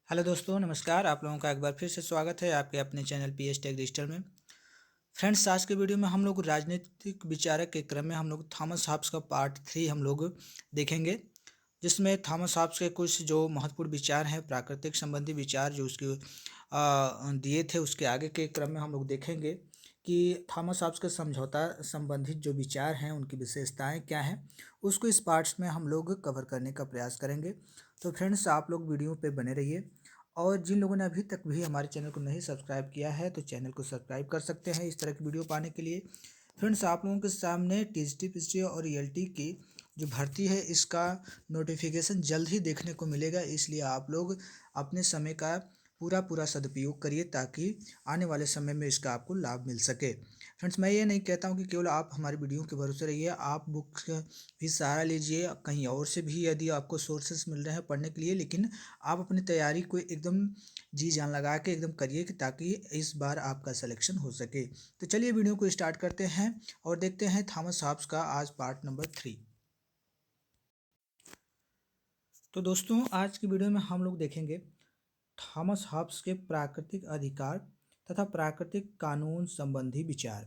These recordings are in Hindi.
हेलो दोस्तों, नमस्कार। आप लोगों का एक बार फिर से स्वागत है आपके अपने चैनल पीएस टेक डिजिटल में। फ्रेंड्स, आज के वीडियो में हम लोग राजनीतिक विचारक के क्रम में हम लोग थॉमस हॉब्स का पार्ट 3 हम लोग देखेंगे, जिसमें थॉमस हॉब्स के कुछ जो महत्वपूर्ण विचार हैं, प्राकृतिक संबंधी विचार जो उसके दिए थे, उसके आगे के क्रम में हम लोग देखेंगे कि थॉमस हॉब्स के समझौता संबंधित जो विचार हैं, उनकी विशेषताएं क्या हैं, उसको इस पार्ट्स में हम लोग कवर करने का प्रयास करेंगे। तो फ्रेंड्स, आप लोग वीडियो पे बने रहिए। और जिन लोगों ने अभी तक भी हमारे चैनल को नहीं सब्सक्राइब किया है तो चैनल को सब्सक्राइब कर सकते हैं इस तरह की वीडियो पाने के लिए। फ्रेंड्स, आप लोगों के सामने टीजीटी पीजीटी और ईएलटी की जो भर्ती है, इसका नोटिफिकेशन जल्द ही देखने को मिलेगा, इसलिए आप लोग अपने समय का पूरा पूरा सदुपयोग करिए ताकि आने वाले समय में इसका आपको लाभ मिल सके। फ्रेंड्स, मैं ये नहीं कहता हूँ कि केवल आप हमारी वीडियो के भरोसे रहिए, आप बुक्स भी सहारा लीजिए, कहीं और से भी यदि आपको सोर्सेस मिल रहे हैं पढ़ने के लिए, लेकिन आप अपनी तैयारी को एकदम जी जान लगा के एकदम करिए कि ताकि इस बार आपका सिलेक्शन हो सके। तो चलिए वीडियो को स्टार्ट करते हैं और देखते हैं थॉमस हॉब्स का आज पार्ट नंबर 3। तो दोस्तों, आज की वीडियो में हम लोग देखेंगे थॉमस हॉब्स के प्राकृतिक अधिकार तथा प्राकृतिक कानून संबंधी विचार।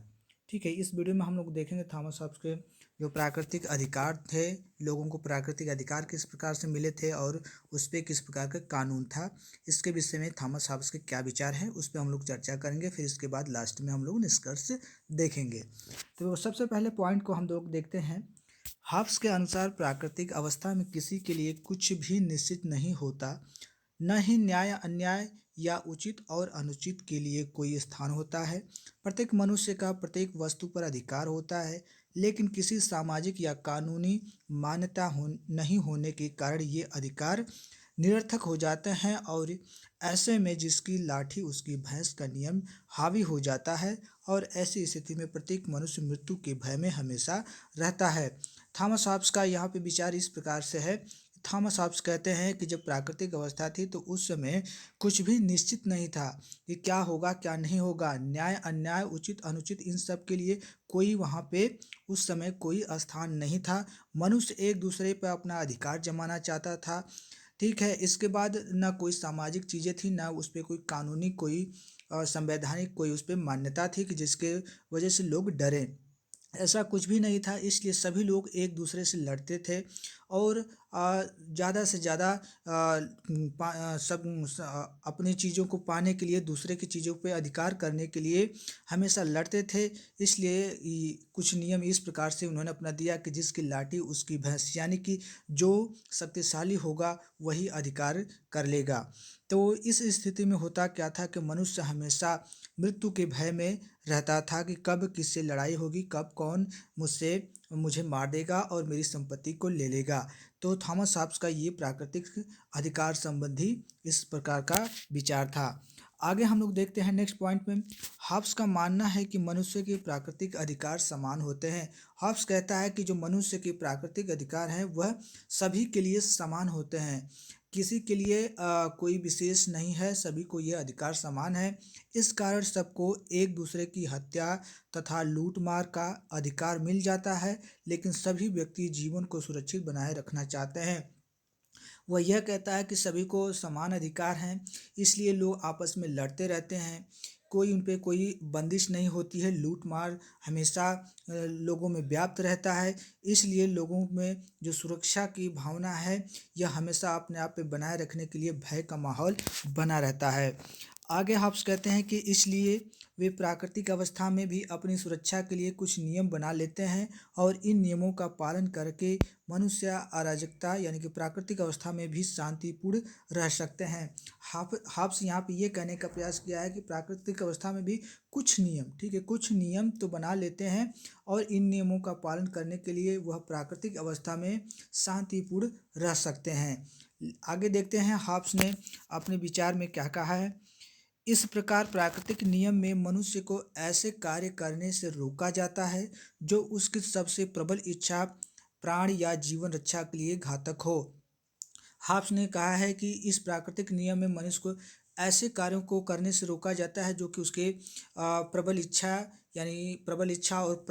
ठीक है, इस वीडियो में हम लोग देखेंगे थॉमस हॉब्स के जो प्राकृतिक अधिकार थे, लोगों को प्राकृतिक अधिकार किस प्रकार से मिले थे और उस पर किस प्रकार का कानून था, इसके विषय में थॉमस हॉब्स के क्या विचार हैं उस पर हम लोग चर्चा करेंगे। फिर इसके बाद लास्ट में हम लोग निष्कर्ष देखेंगे। तो सबसे पहले पॉइंट को हम लोग देखते हैं। हॉब्स के अनुसार प्राकृतिक अवस्था में किसी के लिए कुछ भी निश्चित नहीं होता, न ही न्याय अन्याय या उचित और अनुचित के लिए कोई स्थान होता है। प्रत्येक मनुष्य का प्रत्येक वस्तु पर अधिकार होता है, लेकिन किसी सामाजिक या कानूनी मान्यता नहीं होने के कारण ये अधिकार निरर्थक हो जाते हैं और ऐसे में जिसकी लाठी उसकी भैंस का नियम हावी हो जाता है और ऐसी स्थिति में प्रत्येक मनुष्य मृत्यु के भय में हमेशा रहता है। थॉमस हॉब्स का यहाँ पे विचार इस प्रकार से है। थॉमस हॉब्स कहते हैं कि जब प्राकृतिक अवस्था थी तो उस समय कुछ भी निश्चित नहीं था कि क्या होगा क्या नहीं होगा, न्याय अन्याय उचित अनुचित इन सब के लिए कोई वहाँ पे उस समय कोई स्थान नहीं था। मनुष्य एक दूसरे पर अपना अधिकार जमाना चाहता था। ठीक है, इसके बाद ना कोई सामाजिक चीज़ें थी, ना उस पर कोई कानूनी कोई संवैधानिक कोई उस पर मान्यता थी कि जिसके वजह से लोग डरें। ऐसा कुछ भी नहीं था, इसलिए सभी लोग एक दूसरे से लड़ते थे और ज़्यादा से ज़्यादा अपनी चीज़ों को पाने के लिए दूसरे की चीज़ों पे अधिकार करने के लिए हमेशा लड़ते थे। इसलिए कुछ नियम इस प्रकार से उन्होंने अपना दिया कि जिसकी लाठी उसकी भैंस, यानी कि जो शक्तिशाली होगा वही अधिकार कर लेगा। तो इस स्थिति में होता क्या था कि मनुष्य हमेशा मृत्यु के भय में रहता था कि कब किससे लड़ाई होगी, कब कौन मुझे मार देगा और मेरी संपत्ति को ले लेगा। तो थॉमस हॉब्स का ये प्राकृतिक अधिकार संबंधी इस प्रकार का विचार था। आगे हम लोग देखते हैं नेक्स्ट पॉइंट में। हॉब्स का मानना है कि मनुष्य के प्राकृतिक अधिकार समान होते हैं। हॉब्स कहता है कि जो मनुष्य के प्राकृतिक अधिकार हैं वह सभी के लिए समान होते हैं, किसी के लिए कोई विशेष नहीं है, सभी को ये अधिकार समान है। इस कारण सबको एक दूसरे की हत्या तथा लूट मार का अधिकार मिल जाता है, लेकिन सभी व्यक्ति जीवन को सुरक्षित बनाए रखना चाहते हैं। वह यह कहता है कि सभी को समान अधिकार हैं, इसलिए लोग आपस में लड़ते रहते हैं, कोई उन पे कोई बंदिश नहीं होती है, लूट मार हमेशा लोगों में व्याप्त रहता है। इसलिए लोगों में जो सुरक्षा की भावना है यह हमेशा अपने आप पे बनाए रखने के लिए भय का माहौल बना रहता है। आगे हॉब्स कहते हैं कि इसलिए वे प्राकृतिक अवस्था में भी अपनी सुरक्षा के लिए कुछ नियम बना लेते हैं और इन नियमों का पालन करके मनुष्य अराजकता यानी कि प्राकृतिक अवस्था में भी शांतिपूर्ण रह सकते हैं। हॉब्स यहाँ पे ये कहने का प्रयास किया है कि प्राकृतिक अवस्था में भी कुछ नियम, ठीक है, कुछ नियम तो बना लेते हैं और इन नियमों का पालन करने के लिए वह प्राकृतिक अवस्था में शांतिपूर्ण रह सकते हैं। आगे देखते हैं हॉब्स ने अपने विचार में क्या कहा है। इस प्रकार प्राकृतिक नियम में मनुष्य को ऐसे कार्य करने से रोका जाता है जो उसकी सबसे प्रबल इच्छा प्राण या जीवन रक्षा के लिए घातक हो। हॉब्स ने कहा है कि इस प्राकृतिक नियम में मनुष्य को ऐसे कार्यों को करने से रोका जाता है जो कि उसके प्रबल इच्छा यानी प्रबल इच्छा और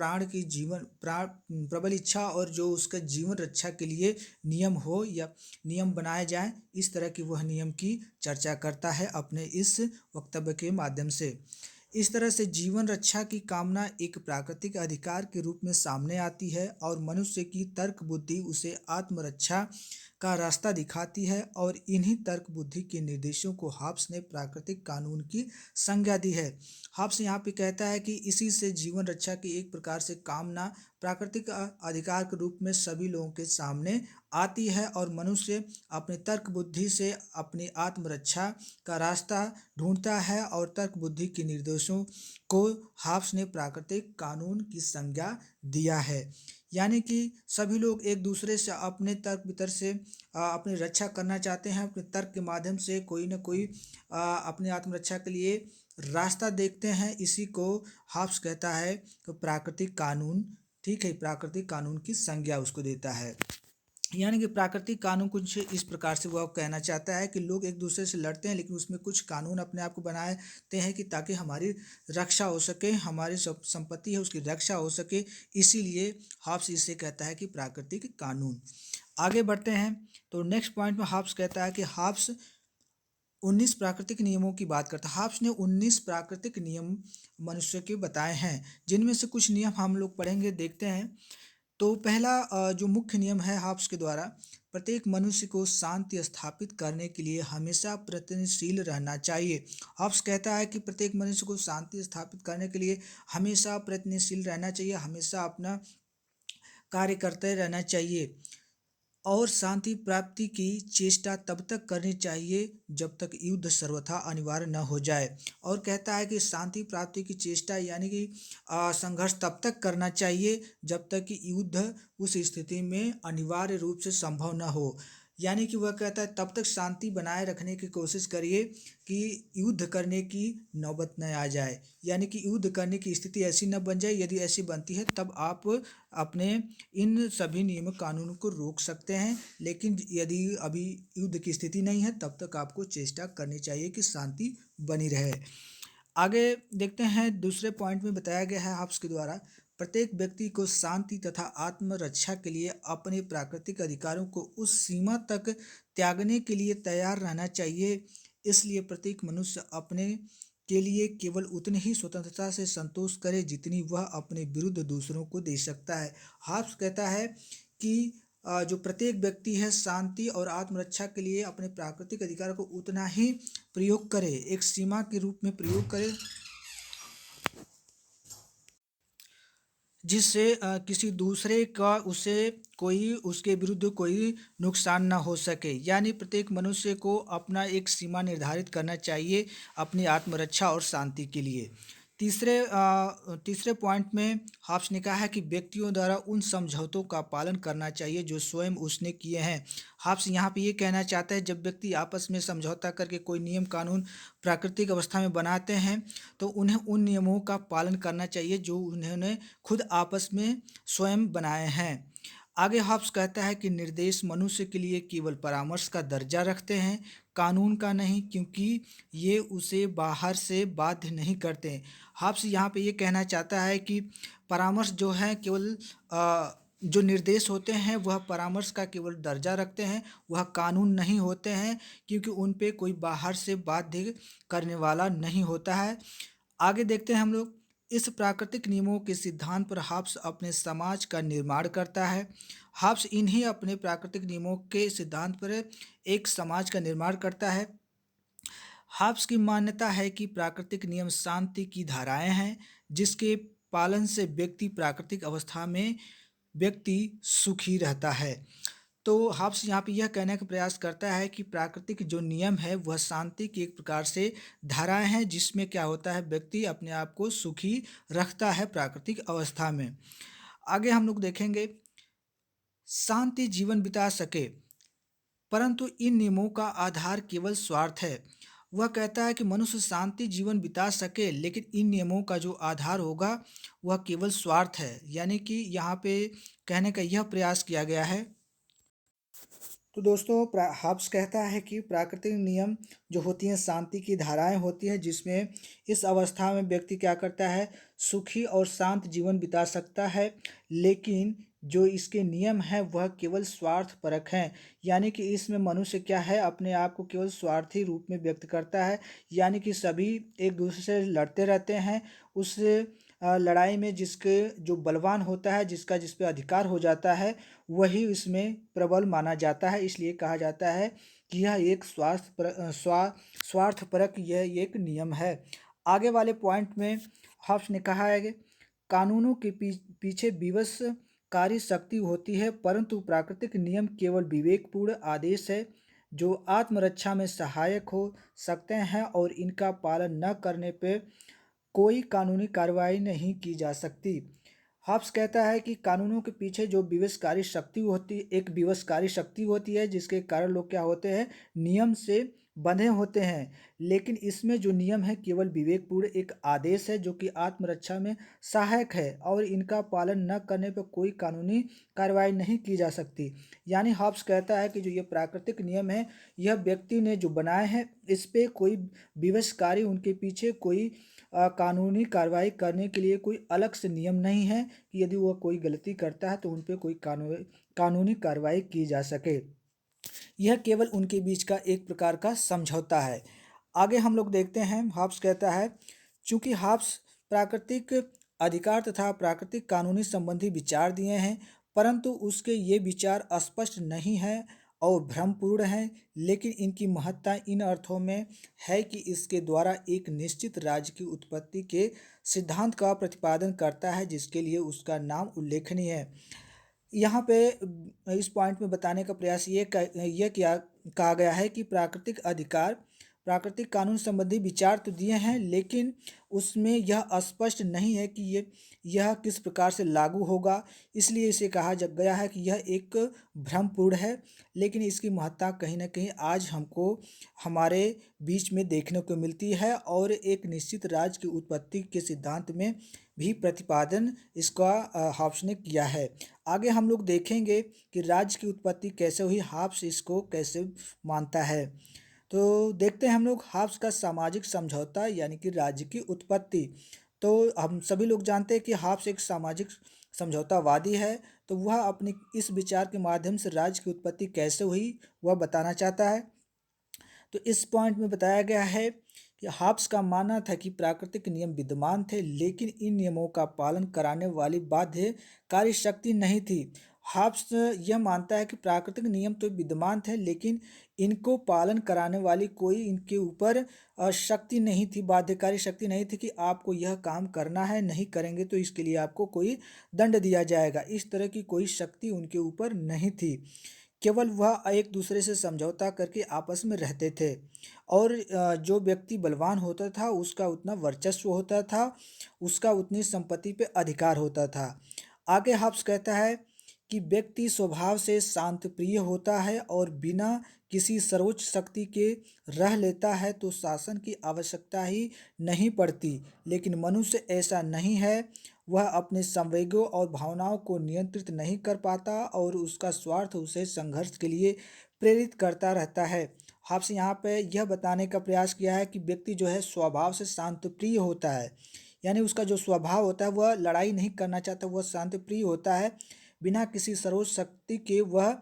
प्रबल इच्छा और जो उसका जीवन रक्षा के लिए नियम हो या नियम बनाए जाएं, इस तरह की वह नियम की चर्चा करता है अपने इस वक्तव्य के माध्यम से। इस तरह से जीवन रक्षा की कामना एक प्राकृतिक अधिकार के रूप में सामने आती है और मनुष्य की तर्क बुद्धि उसे आत्मरक्षा का रास्ता दिखाती है, और इन्हीं तर्क बुद्धि के निर्देशों को हॉब्स ने प्राकृतिक कानून की संज्ञा दी है। हॉब्स यहाँ पे कहता है कि इसी से जीवन रक्षा की एक प्रकार से कामना प्राकृतिक अधिकार के रूप में सभी लोगों के सामने आती है, और मनुष्य अपने तर्क बुद्धि से अपनी आत्मरक्षा का रास्ता ढूंढता है, और तर्क बुद्धि के निर्देशों को हॉब्स ने प्राकृतिक कानून की संज्ञा दिया है। यानी कि सभी लोग एक दूसरे से अपने तर्क वितर्क से अपनी रक्षा करना चाहते हैं, अपने तर्क के माध्यम से कोई ना कोई अपनी आत्मरक्षा के लिए रास्ता देखते हैं। इसी को हॉब्स कहता है कि प्राकृतिक कानून, ठीक है, प्राकृतिक कानून की संज्ञा उसको देता है। यानी कि प्राकृतिक कानून कुछ इस प्रकार से वह कहना चाहता है कि लोग एक दूसरे से लड़ते हैं, लेकिन उसमें कुछ कानून अपने आप को बनाते हैं कि ताकि हमारी रक्षा हो सके, हमारी संपत्ति है उसकी रक्षा हो सके। इसीलिए हॉब्स इसे कहता है कि प्राकृतिक कानून। आगे बढ़ते हैं तो नेक्स्ट पॉइंट में हॉब्स कहता है कि हॉब्स 19 प्राकृतिक नियमों की बात करता है। हॉब्स ने 19 प्राकृतिक नियम मनुष्य के बताए हैं, जिनमें से कुछ नियम हम लोग पढ़ेंगे, देखते हैं। तो पहला जो मुख्य नियम है हॉब्स के द्वारा, प्रत्येक मनुष्य को शांति स्थापित करने के लिए हमेशा प्रयत्नशील रहना चाहिए। हॉब्स कहता है कि प्रत्येक मनुष्य को शांति स्थापित करने के लिए हमेशा प्रयत्नशील रहना चाहिए, हमेशा अपना कार्य करते रहना चाहिए, और शांति प्राप्ति की चेष्टा तब तक करनी चाहिए जब तक युद्ध सर्वथा अनिवार्य न हो जाए। और कहता है कि शांति प्राप्ति की चेष्टा यानी कि संघर्ष तब तक करना चाहिए जब तक कि युद्ध उस स्थिति में अनिवार्य रूप से संभव न हो। यानी कि वह कहता है तब तक शांति बनाए रखने की कोशिश करिए कि युद्ध करने की नौबत न आ जाए, यानी कि युद्ध करने की स्थिति ऐसी न बन जाए। यदि ऐसी बनती है तब आप अपने इन सभी नियम कानून को रोक सकते हैं, लेकिन यदि अभी युद्ध की स्थिति नहीं है तब तक आपको चेष्टा करनी चाहिए कि शांति बनी रहे। आगे देखते हैं, दूसरे पॉइंट में बताया गया है हॉब्स के द्वारा, प्रत्येक व्यक्ति को शांति तथा आत्मरक्षा के लिए अपने प्राकृतिक अधिकारों को उस सीमा तक त्यागने के लिए तैयार रहना चाहिए। इसलिए प्रत्येक मनुष्य अपने के लिए केवल उतनी ही स्वतंत्रता से संतोष करे जितनी वह अपने विरुद्ध दूसरों को दे सकता है। हॉब्स कहता है कि जो प्रत्येक व्यक्ति है शांति और आत्मरक्षा के लिए अपने प्राकृतिक अधिकार को उतना ही प्रयोग करे, एक सीमा के रूप में प्रयोग करे, जिससे किसी दूसरे का उसके विरुद्ध कोई नुकसान ना हो सके। यानी प्रत्येक मनुष्य को अपना एक सीमा निर्धारित करना चाहिए अपनी आत्मरक्षा और शांति के लिए। तीसरे पॉइंट में हॉब्स ने कहा है कि व्यक्तियों द्वारा उन समझौतों का पालन करना चाहिए जो स्वयं उसने किए हैं। हॉब्स यहाँ पे ये कहना चाहता है जब व्यक्ति आपस में समझौता करके कोई नियम कानून प्राकृतिक अवस्था में बनाते हैं तो उन्हें उन नियमों का पालन करना चाहिए जो उन्होंने खुद आपस में स्वयं बनाए हैं। आगे हॉब्स कहता है कि निर्देश मनुष्य के लिए केवल परामर्श का दर्जा रखते हैं, कानून का नहीं, क्योंकि ये उसे बाहर से बाध्य नहीं करते। हॉब्स यहाँ पे ये कहना चाहता है कि परामर्श जो है केवल जो निर्देश होते हैं वह परामर्श का केवल दर्जा रखते हैं, वह कानून नहीं होते हैं, क्योंकि उन पे कोई बाहर से बाध्य करने वाला नहीं होता है। आगे देखते हैं हम लोग, इस प्राकृतिक नियमों के सिद्धांत पर हॉब्स अपने समाज का निर्माण करता है। हॉब्स इन्हीं अपने प्राकृतिक नियमों के सिद्धांत पर एक समाज का निर्माण करता है। हॉब्स की मान्यता है कि प्राकृतिक नियम शांति की धाराएं हैं जिसके पालन से व्यक्ति सुखी रहता है। तो हॉब्स यहाँ पे यह कहने का प्रयास करता है कि प्राकृतिक जो नियम है वह शांति की एक प्रकार से धाराएं हैं जिसमें क्या होता है, व्यक्ति अपने आप को सुखी रखता है प्राकृतिक अवस्था में। आगे हम लोग देखेंगे, शांति जीवन बिता सके, परंतु इन नियमों का आधार केवल स्वार्थ है। वह कहता है कि मनुष्य शांति जीवन बिता सके लेकिन इन नियमों का जो आधार होगा वह केवल स्वार्थ है। यानी कि यहाँ पे कहने का यह प्रयास किया गया है तो दोस्तों हॉब्स कहता है कि प्राकृतिक नियम जो होती हैं शांति की धाराएं होती हैं, जिसमें इस अवस्था में व्यक्ति क्या करता है, सुखी और शांत जीवन बिता सकता है। लेकिन जो इसके नियम हैं वह केवल स्वार्थ परक हैं, यानी कि इसमें मनुष्य क्या है, अपने आप को केवल स्वार्थी रूप में व्यक्त करता है। यानी कि सभी एक दूसरे से लड़ते रहते हैं। उस लड़ाई में जिसके जो बलवान होता है, जिसका जिस पे अधिकार हो जाता है, वही इसमें प्रबल माना जाता है। इसलिए कहा जाता है कि यह एक स्वार्थपरक यह एक नियम है। आगे वाले पॉइंट में हॉब्स ने कहा है कि कानूनों के पीछे विवशकारी शक्ति होती है, परंतु प्राकृतिक नियम केवल विवेकपूर्ण आदेश है जो आत्मरक्षा में सहायक हो सकते हैं, और इनका पालन न करने पर कोई कानूनी कार्रवाई नहीं की जा सकती। हॉब्स कहता है कि कानूनों के पीछे जो विवशकारी शक्ति होती है, जिसके कारण लोग क्या होते हैं, नियम से बंधे होते हैं। लेकिन इसमें जो नियम है केवल विवेकपूर्ण एक आदेश है जो कि आत्मरक्षा में सहायक है, और इनका पालन न करने पर कोई कानूनी कार्रवाई नहीं की जा सकती। यानी हॉब्स कहता है कि जो ये प्राकृतिक नियम है, यह व्यक्ति ने जो बनाए हैं, इस पे कोई विवशकारी, उनके पीछे कोई कानूनी कार्रवाई करने के लिए कोई अलग से नियम नहीं है कि यदि वह कोई गलती करता है तो उन पे कोई कानूनी कार्रवाई की जा सके। यह केवल उनके बीच का एक प्रकार का समझौता है। आगे हम लोग देखते हैं, हॉब्स कहता है चूंकि हॉब्स प्राकृतिक अधिकार तथा प्राकृतिक कानूनी संबंधी विचार दिए हैं, परंतु उसके ये विचार अस्पष्ट नहीं है और भ्रमपूर्ण हैं। लेकिन इनकी महत्ता इन अर्थों में है कि इसके द्वारा एक निश्चित राज्य की उत्पत्ति के सिद्धांत का प्रतिपादन करता है, जिसके लिए उसका नाम उल्लेखनीय है। यहाँ पे इस पॉइंट में बताने का प्रयास ये किया कहा गया है कि प्राकृतिक अधिकार, प्राकृतिक कानून संबंधी विचार तो दिए हैं, लेकिन उसमें यह स्पष्ट नहीं है कि यह किस प्रकार से लागू होगा। इसलिए इसे कहा गया है कि यह एक भ्रमपूर्ण है। लेकिन इसकी महत्ता कहीं ना कहीं आज हमको हमारे बीच में देखने को मिलती है, और एक निश्चित राज्य की उत्पत्ति के सिद्धांत में भी प्रतिपादन इसका हॉब्स ने किया है। आगे हम लोग देखेंगे कि राज्य की उत्पत्ति कैसे हुई, हॉब्स इसको कैसे मानता है। तो देखते हैं हम लोग हॉब्स का सामाजिक समझौता यानी कि राज्य की उत्पत्ति। तो हम सभी लोग जानते हैं कि हॉब्स एक सामाजिक समझौतावादी है। तो वह अपने इस विचार के माध्यम से राज्य की उत्पत्ति कैसे हुई वह बताना चाहता है। तो इस पॉइंट में बताया गया है कि हॉब्स का मानना था कि प्राकृतिक नियम विद्यमान थे, लेकिन इन नियमों का पालन कराने वाली बाध्यकारी शक्ति नहीं थी। हॉब्स यह मानता है कि प्राकृतिक नियम तो विद्यमान थे, लेकिन इनको पालन कराने वाली कोई इनके ऊपर शक्ति नहीं थी, बाध्यकारी शक्ति नहीं थी कि आपको यह काम करना है, नहीं करेंगे तो इसके लिए आपको कोई दंड दिया जाएगा। इस तरह की कोई शक्ति उनके ऊपर नहीं थी। केवल वह एक दूसरे से समझौता करके आपस में रहते थे, और जो व्यक्ति बलवान होता था उसका उतना वर्चस्व होता था, उसका उतनी संपत्ति पे अधिकार होता था। आगे हॉब्स कहता है कि व्यक्ति स्वभाव से शांत प्रिय होता है और बिना किसी सर्वोच्च शक्ति के रह लेता है तो शासन की आवश्यकता ही नहीं पड़ती। लेकिन मनुष्य ऐसा नहीं है, वह अपने संवेगों और भावनाओं को नियंत्रित नहीं कर पाता और उसका स्वार्थ उसे संघर्ष के लिए प्रेरित करता रहता है। हॉब्स यहाँ पे यह बताने का प्रयास किया है कि व्यक्ति जो है स्वभाव से शांत प्रिय होता है, यानी उसका जो स्वभाव होता है वह लड़ाई नहीं करना चाहता, वह शांत प्रिय होता है। बिना किसी सर्वोच्च शक्ति के वह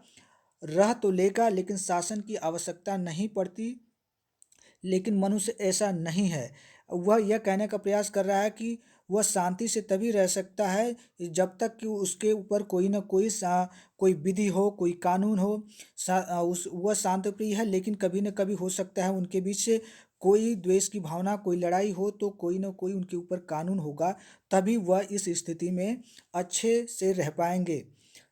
रह तो लेगा, लेकिन शासन की आवश्यकता नहीं पड़ती। लेकिन मनुष्य ऐसा नहीं है। वह यह कहने का प्रयास कर रहा है कि वह शांति से तभी रह सकता है जब तक कि उसके ऊपर कोई ना कोई विधि हो, कोई कानून हो। वह शांत प्रिय है, लेकिन कभी न कभी हो सकता है उनके बीच से कोई द्वेष की भावना, कोई लड़ाई हो, तो कोई ना कोई उनके ऊपर कानून होगा, तभी वह इस स्थिति में अच्छे से रह पाएंगे।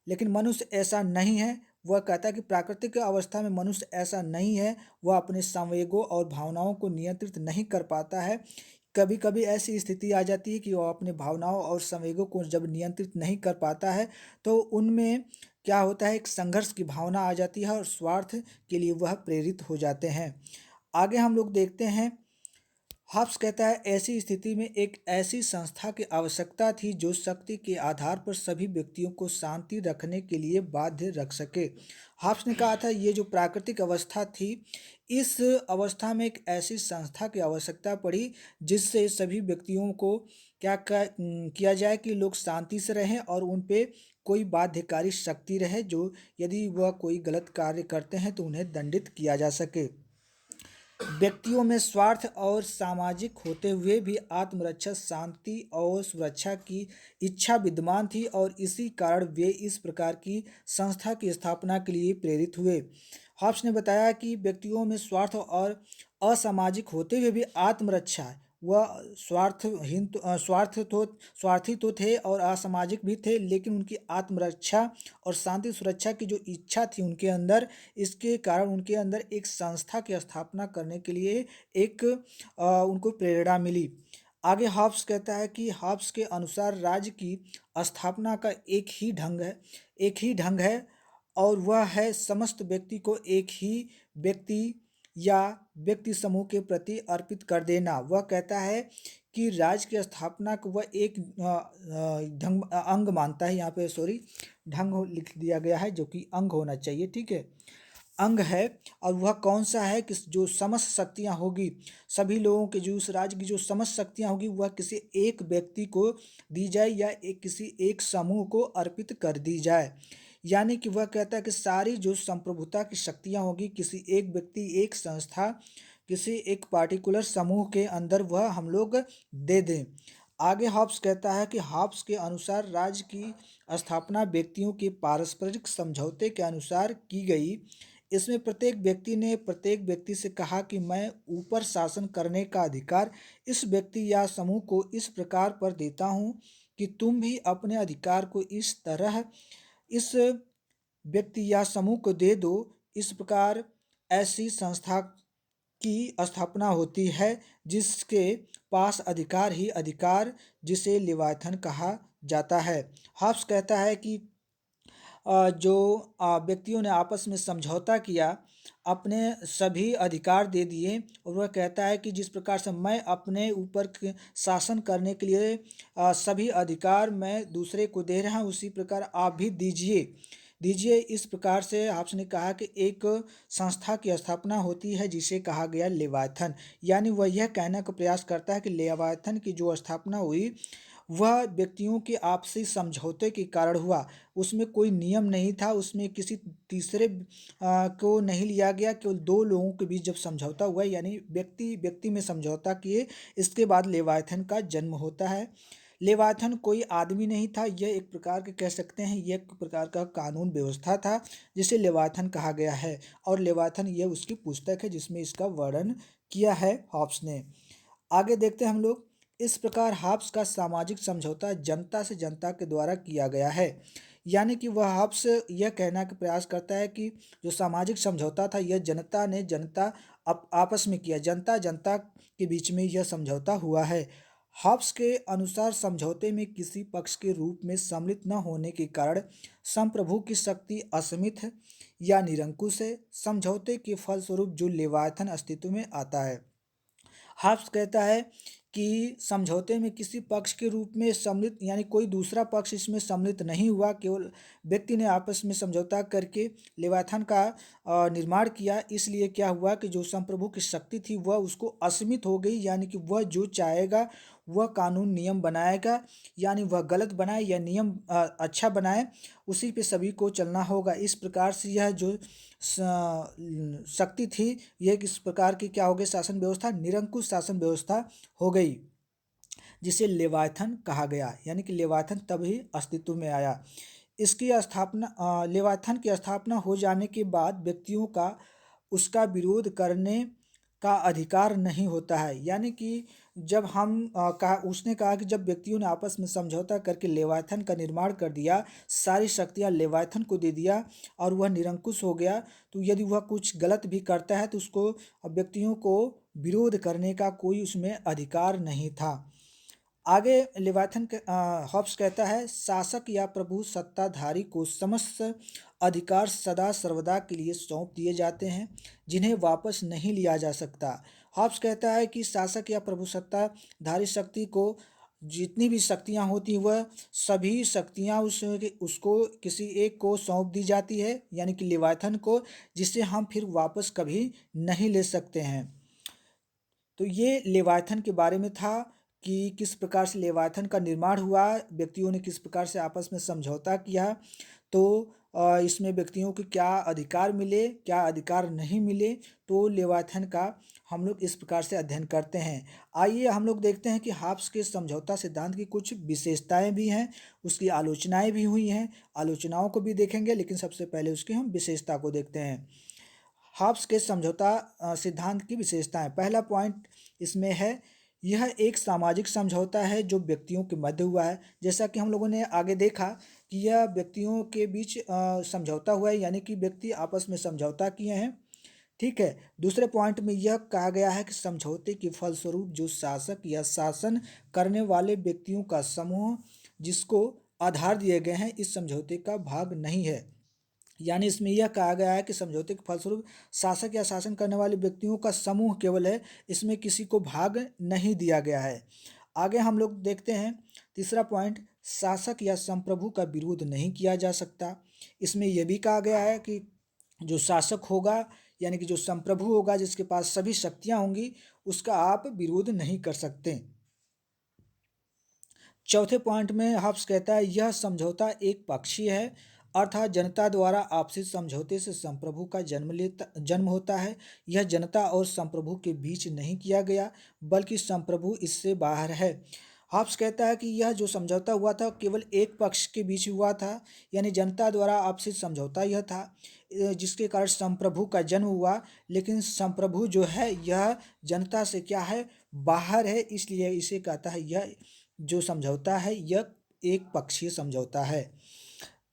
लेकिन मनुष्य ऐसा नहीं है। वह कहता है कि प्राकृतिक अवस्था में मनुष्य ऐसा नहीं है, वह अपने संवेगों और भावनाओं को नियंत्रित नहीं कर पाता है। कभी कभी ऐसी स्थिति आ जाती है कि वह अपने भावनाओं और संवेगों को जब नियंत्रित नहीं कर पाता है तो उनमें क्या होता है, एक संघर्ष की भावना आ जाती है और स्वार्थ के लिए वह प्रेरित हो जाते हैं। आगे हम लोग देखते हैं हॉब्स कहता है ऐसी स्थिति में एक ऐसी संस्था की आवश्यकता थी जो शक्ति के आधार पर सभी व्यक्तियों को शांति रखने के लिए बाध्य रख सके। हॉब्स ने कहा था ये जो प्राकृतिक अवस्था थी, इस अवस्था में एक ऐसी संस्था की आवश्यकता पड़ी जिससे सभी व्यक्तियों को किया जाए कि लोग शांति से रहें और उन पे कोई बाध्यकारी शक्ति रहे जो यदि वह कोई गलत कार्य करते हैं तो उन्हें दंडित किया जा सके। व्यक्तियों में स्वार्थ और सामाजिक होते हुए भी आत्मरक्षा, शांति और सुरक्षा की इच्छा विद्यमान थी और इसी कारण वे इस प्रकार की संस्था की स्थापना के लिए प्रेरित हुए। हॉब्स ने बताया कि व्यक्तियों में स्वार्थ और असामाजिक होते हुए भी आत्मरक्षा, वह स्वार्थी तो थे और असामाजिक भी थे, लेकिन उनकी आत्मरक्षा और शांति सुरक्षा की जो इच्छा थी उनके अंदर, इसके कारण उनके अंदर एक संस्था की स्थापना करने के लिए एक उनको प्रेरणा मिली। आगे हॉब्स कहता है कि हॉब्स के अनुसार राज्य की स्थापना का एक ही ढंग है और वह है समस्त व्यक्ति को एक ही व्यक्ति या व्यक्ति समूह के प्रति अर्पित कर देना। वह कहता है कि राज्य की स्थापना को वह एक अंग मानता है। यहाँ पे सॉरी, लिख दिया गया है जो कि अंग होना चाहिए, ठीक है, अंग है। और वह कौन सा है कि जो समस्त शक्तियाँ होगी, सभी लोगों के जो उस राज्य की जो समस्त शक्तियाँ होगी वह किसी एक व्यक्ति को दी जाए या किसी एक समूह को अर्पित कर दी जाए। यानी कि वह कहता है कि सारी जो संप्रभुता की शक्तियाँ होगी किसी एक व्यक्ति, एक संस्था, किसी एक पार्टिकुलर समूह के अंदर वह हम लोग दे दें। आगे हॉब्स कहता है कि हॉब्स के अनुसार राज्य की स्थापना व्यक्तियों के पारस्परिक समझौते के अनुसार की गई। इसमें प्रत्येक व्यक्ति ने प्रत्येक व्यक्ति से कहा कि मैं ऊपर शासन करने का अधिकार इस व्यक्ति या समूह को इस प्रकार पर देता हूँ कि तुम भी अपने अधिकार को इस तरह इस व्यक्ति या समूह को दे दो। इस प्रकार ऐसी संस्था की स्थापना होती है जिसके पास अधिकार ही अधिकार, जिसे लेवाथन कहा जाता है। हॉब्स कहता है कि जो व्यक्तियों ने आपस में समझौता किया, अपने सभी अधिकार दे दिए और वह कहता है कि जिस प्रकार से मैं अपने ऊपर शासन करने के लिए सभी अधिकार मैं दूसरे को दे रहा हूँ, उसी प्रकार आप भी दीजिए दीजिए। इस प्रकार से आपने कहा कि एक संस्था की स्थापना होती है जिसे कहा गया लेवाथन। यानी वह यह कहने का प्रयास करता है कि लेवाथन की जो स्थापना हुई वह व्यक्तियों के आपसी समझौते के कारण हुआ। उसमें कोई नियम नहीं था, उसमें किसी तीसरे को नहीं लिया गया, केवल दो लोगों के बीच जब समझौता हुआ यानी व्यक्ति व्यक्ति में समझौता किए, इसके बाद लेवाथन का जन्म होता है। लेवाथन कोई आदमी नहीं था, यह एक प्रकार के कह सकते हैं यह एक प्रकार का कानून व्यवस्था था जिसे लेवाथन कहा गया है। और लेवाथन यह उसकी पुस्तक है जिसमें इसका वर्णन किया है हॉब्स ने। आगे देखते हैं हम लोग। इस प्रकार हॉब्स का सामाजिक समझौता जनता से जनता के द्वारा किया गया है। यानी कि वह हॉब्स यह कहना का प्रयास करता है कि जो सामाजिक समझौता था यह जनता ने जनता आपस में किया, जनता जनता के बीच में यह समझौता हुआ है। हॉब्स के अनुसार समझौते में किसी पक्ष के रूप में सम्मिलित न होने के कारण संप्रभु की शक्ति असीमित है या निरंकुश है। समझौते के फलस्वरूप जो लेवाथन अस्तित्व में आता है। हॉब्स कहता है कि समझौते में किसी पक्ष के रूप में सम्मिलित यानी कोई दूसरा पक्ष इसमें सम्मिलित नहीं हुआ, केवल व्यक्ति ने आपस में समझौता करके लेवाथन का निर्माण किया। इसलिए क्या हुआ कि जो संप्रभु की शक्ति थी वह उसको असीमित हो गई, यानी कि वह जो चाहेगा वह कानून नियम बनाएगा, यानी वह गलत बनाए या नियम अच्छा बनाए उसी पे सभी को चलना होगा। इस प्रकार से यह जो शक्ति थी यह किस प्रकार की क्या हो गई, शासन व्यवस्था, निरंकुश शासन व्यवस्था हो गई जिसे लेवाथन कहा गया। यानी कि लेवाथन तभी अस्तित्व में आया। इसकी स्थापना लेवाथन की स्थापना हो जाने के बाद व्यक्तियों का उसका विरोध करने का अधिकार नहीं होता है। यानी कि जब उसने कहा कि जब व्यक्तियों ने आपस में समझौता करके लेवाथन का निर्माण कर दिया, सारी शक्तियां लेवाथन को दे दिया और वह निरंकुश हो गया, तो यदि वह कुछ गलत भी करता है तो उसको व्यक्तियों को विरोध करने का कोई उसमें अधिकार नहीं था। आगे हॉब्स कहता है, शासक या प्रभु सत्ताधारी को समस्त अधिकार सदा सर्वदा के लिए सौंप दिए जाते हैं, जिन्हें वापस नहीं लिया जा सकता। हॉब्स कहता है कि शासक या प्रभु सत्ताधारी शक्ति को जितनी भी शक्तियाँ होती हैं वह सभी शक्तियाँ उसको किसी एक को सौंप दी जाती है, यानी कि लेवाथन को, जिसे हम फिर वापस कभी नहीं ले सकते हैं। तो ये लेवाथन के बारे में था कि किस प्रकार से लेवाथन का निर्माण हुआ, व्यक्तियों ने किस प्रकार से आपस में समझौता किया, तो इसमें व्यक्तियों को क्या अधिकार मिले, क्या अधिकार नहीं मिले, तो लेवाथन का हम लोग इस प्रकार से अध्ययन करते हैं। आइए हम लोग देखते हैं कि हॉब्स के समझौता सिद्धांत की कुछ विशेषताएं भी हैं, उसकी आलोचनाएं भी हुई हैं, आलोचनाओं को भी देखेंगे, लेकिन सबसे पहले उसकी हम विशेषता को देखते हैं। हॉब्स के समझौता सिद्धांत की विशेषताएं। पहला पॉइंट इसमें है, यह एक सामाजिक समझौता है जो व्यक्तियों के मध्य हुआ है। जैसा कि हम लोगों ने आगे देखा कि यह व्यक्तियों के बीच समझौता हुआ है, यानी कि व्यक्ति आपस में समझौता किए हैं। ठीक है। दूसरे पॉइंट में यह कहा गया है कि समझौते के फलस्वरूप जो शासक या शासन करने वाले व्यक्तियों का समूह जिसको आधार दिए गए हैं, इस समझौते का भाग नहीं है। यानी इसमें यह कहा गया है कि समझौते के फलस्वरूप शासक या शासन करने वाले व्यक्तियों का समूह केवल है, इसमें किसी को भाग नहीं दिया गया है। आगे हम लोग देखते हैं तीसरा पॉइंट, शासक या संप्रभु का विरोध नहीं किया जा सकता। इसमें यह भी कहा गया है कि जो शासक होगा, यानी कि जो संप्रभु होगा, जिसके पास सभी शक्तियां होंगी, उसका आप विरोध नहीं कर सकते। चौथे पॉइंट में हॉब्स कहता है, यह समझौता एक पक्षीय है, अर्थात जनता द्वारा आपसी समझौते से संप्रभु का जन्म होता है। यह जनता और संप्रभु के बीच नहीं किया गया, बल्कि संप्रभु इससे बाहर है। हॉब्स कहता है कि यह जो समझौता हुआ था केवल एक पक्ष के बीच हुआ था, यानी जनता द्वारा आपसी समझौता यह था, जिसके कारण संप्रभु का जन्म हुआ। लेकिन संप्रभु जो है यह जनता से क्या है, बाहर है, इसलिए इसे कहता है यह जो समझौता है यह एक पक्षीय समझौता है।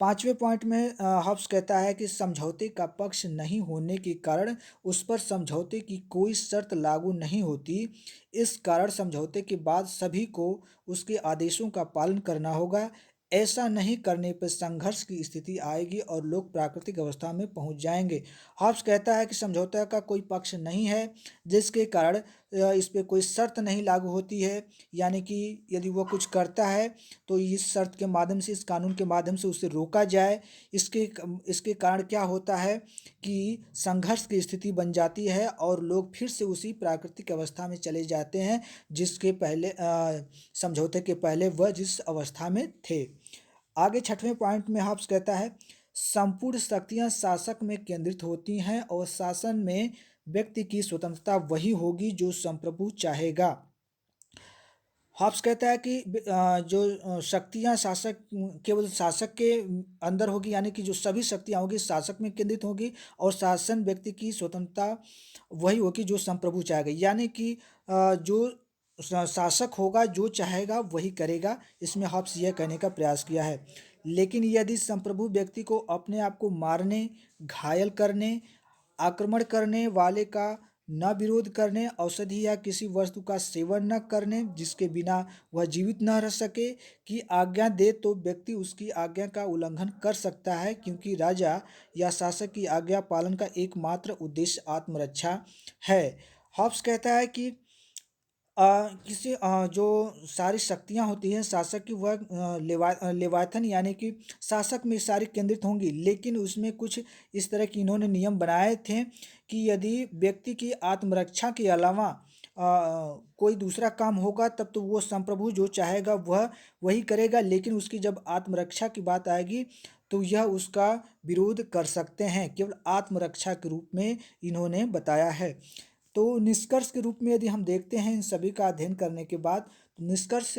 पांचवें पॉइंट में हॉब्स कहता है कि समझौते का पक्ष नहीं होने के कारण उस पर समझौते की कोई शर्त लागू नहीं होती। इस कारण समझौते के बाद सभी को उसके आदेशों का पालन करना होगा। ऐसा नहीं करने पर संघर्ष की स्थिति आएगी और लोग प्राकृतिक अवस्था में पहुंच जाएंगे। हॉब्स कहता है कि समझौता का कोई पक्ष नहीं है, जिसके कारण इस पे कोई शर्त नहीं लागू होती है, यानी कि यदि वह कुछ करता है तो इस शर्त के माध्यम से, इस कानून के माध्यम से उसे रोका जाए। इसके इसके कारण क्या होता है कि संघर्ष की स्थिति बन जाती है और लोग फिर से उसी प्राकृतिक अवस्था में चले जाते हैं, जिसके पहले समझौते के पहले वह जिस अवस्था में थे। आगे छठवें पॉइंट में हॉब्स कहता है, संपूर्ण शक्तियां शासक में केंद्रित होती हैं और शासन में व्यक्ति की स्वतंत्रता वही होगी जो संप्रभु चाहेगा। हॉब्स कहता है कि जो शक्तियां शासक, केवल शासक के अंदर होगी, यानी कि जो सभी शक्तियां होगी शासक में केंद्रित होगी, और शासन व्यक्ति की स्वतंत्रता वही होगी जो संप्रभु चाहेगा। यानी कि जो शासक होगा जो चाहेगा वही करेगा, इसमें हॉब्स यह कहने का प्रयास किया है। लेकिन यदि संप्रभु व्यक्ति को अपने आप को मारने, घायल करने, आक्रमण करने वाले का न विरोध करने, औषधि या किसी वस्तु का सेवन न करने जिसके बिना वह जीवित न रह सके की आज्ञा दे, तो व्यक्ति उसकी आज्ञा का उल्लंघन कर सकता है, क्योंकि राजा या शासक की आज्ञा पालन का एकमात्र उद्देश्य आत्मरक्षा है। हॉब्स कहता है कि जो सारी शक्तियाँ होती हैं शासक की, वह लेवाथन यानी कि शासक में सारी केंद्रित होंगी, लेकिन उसमें कुछ इस तरह की इन्होंने नियम बनाए थे कि यदि व्यक्ति की आत्मरक्षा के अलावा कोई दूसरा काम होगा तब तो वो संप्रभु जो चाहेगा वह वही करेगा, लेकिन उसकी जब आत्मरक्षा की बात आएगी तो यह उसका विरोध कर सकते हैं। केवल आत्मरक्षा के रूप में इन्होंने बताया है। तो निष्कर्ष के रूप में यदि हम देखते हैं इन सभी का अध्ययन करने के बाद, तो निष्कर्ष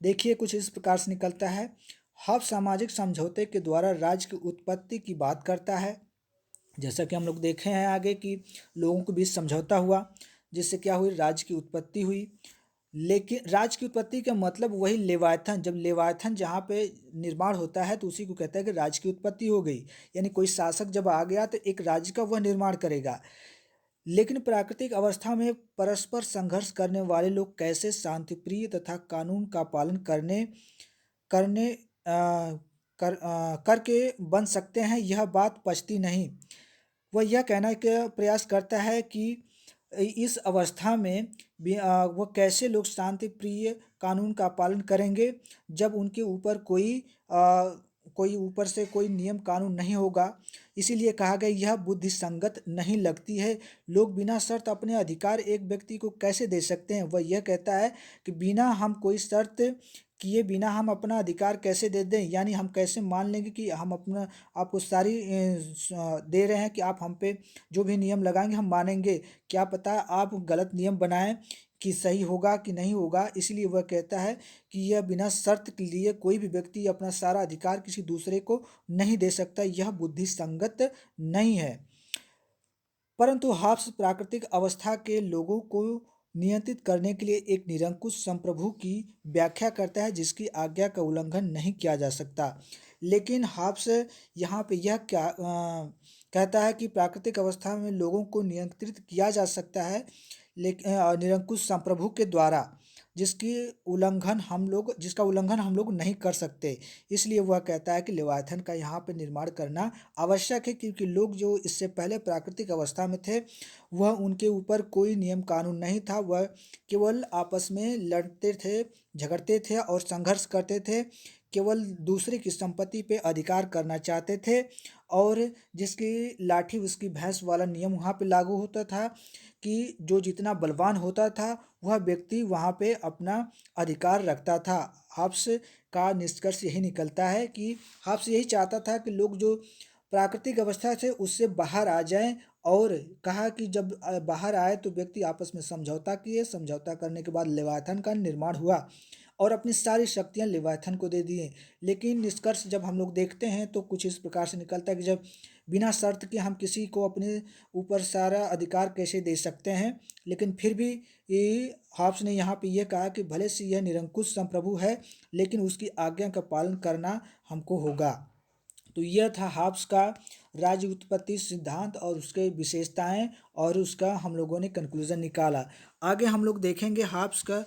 देखिए कुछ इस प्रकार से निकलता है। हॉब्स सामाजिक समझौते के द्वारा राज्य की उत्पत्ति की बात करता है। जैसा कि हम लोग देखे हैं आगे कि लोगों के बीच समझौता हुआ, जिससे क्या हुई, राज्य की उत्पत्ति हुई। लेकिन राज्य की उत्पत्ति का मतलब वही लेवाथन, जब लेवाथन जहाँ पे निर्माण होता है तो उसी को कहता है कि राज्य की उत्पत्ति हो गई। यानी कोई शासक जब आ गया तो एक राज्य का वह निर्माण करेगा। लेकिन प्राकृतिक अवस्था में परस्पर संघर्ष करने वाले लोग कैसे शांतिप्रिय तथा कानून का पालन करने करके बन सकते हैं, यह बात पचती नहीं। वह यह कहने का प्रयास करता है कि इस अवस्था में वह कैसे लोग शांति प्रिय कानून का पालन करेंगे जब उनके ऊपर कोई ऊपर से कोई नियम कानून नहीं होगा। इसीलिए कहा गया यह बुद्धि संगत नहीं लगती है। लोग बिना शर्त अपने अधिकार एक व्यक्ति को कैसे दे सकते हैं। वह यह कहता है कि बिना हम कोई शर्त किए बिना हम अपना अधिकार कैसे दे दें, यानी हम कैसे मान लेंगे कि हम अपना आपको सारी दे रहे हैं कि आप हम पे जो भी नियम लगाएंगे हम मानेंगे। क्या पता आप गलत नियम बनाएं कि सही होगा कि नहीं होगा। इसलिए वह कहता है कि यह बिना शर्त के लिए कोई भी व्यक्ति अपना सारा अधिकार किसी दूसरे को नहीं दे सकता, यह बुद्धि संगत नहीं है। परंतु हॉब्स प्राकृतिक अवस्था के लोगों को नियंत्रित करने के लिए एक निरंकुश संप्रभु की व्याख्या करता है जिसकी आज्ञा का उल्लंघन नहीं किया जा सकता। लेकिन हॉब्स यहाँ पे यह क्या कहता है कि प्राकृतिक अवस्था में लोगों को नियंत्रित किया जा सकता है, लेकिन निरंकुश संप्रभु के द्वारा जिसका उल्लंघन हम लोग नहीं कर सकते। इसलिए वह कहता है कि लेवायथन का यहाँ पे निर्माण करना आवश्यक है, क्योंकि लोग जो इससे पहले प्राकृतिक अवस्था में थे वह उनके ऊपर कोई नियम कानून नहीं था। वह केवल आपस में लड़ते थे, झगड़ते थे और संघर्ष करते थे, केवल दूसरे की संपत्ति पे अधिकार करना चाहते थे। और जिसकी लाठी उसकी भैंस वाला नियम वहाँ पे लागू होता था कि जो जितना बलवान होता था वह व्यक्ति वहाँ पे अपना अधिकार रखता था। हॉब्स का निष्कर्ष यही निकलता है कि हॉब्स यही चाहता था कि लोग जो प्राकृतिक अवस्था से उससे बाहर आ जाएं, और कहा कि जब बाहर आए तो व्यक्ति आपस में समझौता किए, समझौता करने के बाद लेवाथन का निर्माण हुआ और अपनी सारी शक्तियां लेवाथन को दे दिए। लेकिन निष्कर्ष जब हम लोग देखते हैं तो कुछ इस प्रकार से निकलता है कि जब बिना शर्त के हम किसी को अपने ऊपर सारा अधिकार कैसे दे सकते हैं। लेकिन फिर भी ये हॉब्स ने यहाँ पे ये कहा कि भले से यह निरंकुश संप्रभु है लेकिन उसकी आज्ञा का पालन करना हमको होगा। तो यह था हॉब्स का राज्य उत्पत्ति सिद्धांत और उसके विशेषताएं, और उसका हम लोगों ने कंक्लूजन निकाला। आगे हम लोग देखेंगे हॉब्स का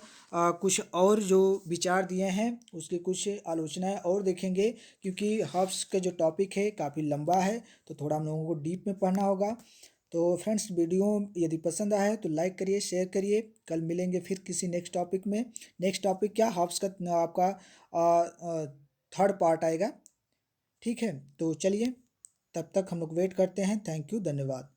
कुछ और जो विचार दिए हैं उसकी कुछ आलोचनाएं और देखेंगे, क्योंकि हॉब्स का जो टॉपिक है काफ़ी लंबा है तो थोड़ा हम लोगों को डीप में पढ़ना होगा। तो फ्रेंड्स, वीडियो यदि पसंद आया है तो लाइक करिए, शेयर करिए। कल मिलेंगे फिर किसी नेक्स्ट टॉपिक में। नेक्स्ट टॉपिक क्या, हॉब्स का आपका थर्ड पार्ट आएगा। ठीक है, तो चलिए तब तक हम लोग वेट करते हैं। थैंक यू, धन्यवाद।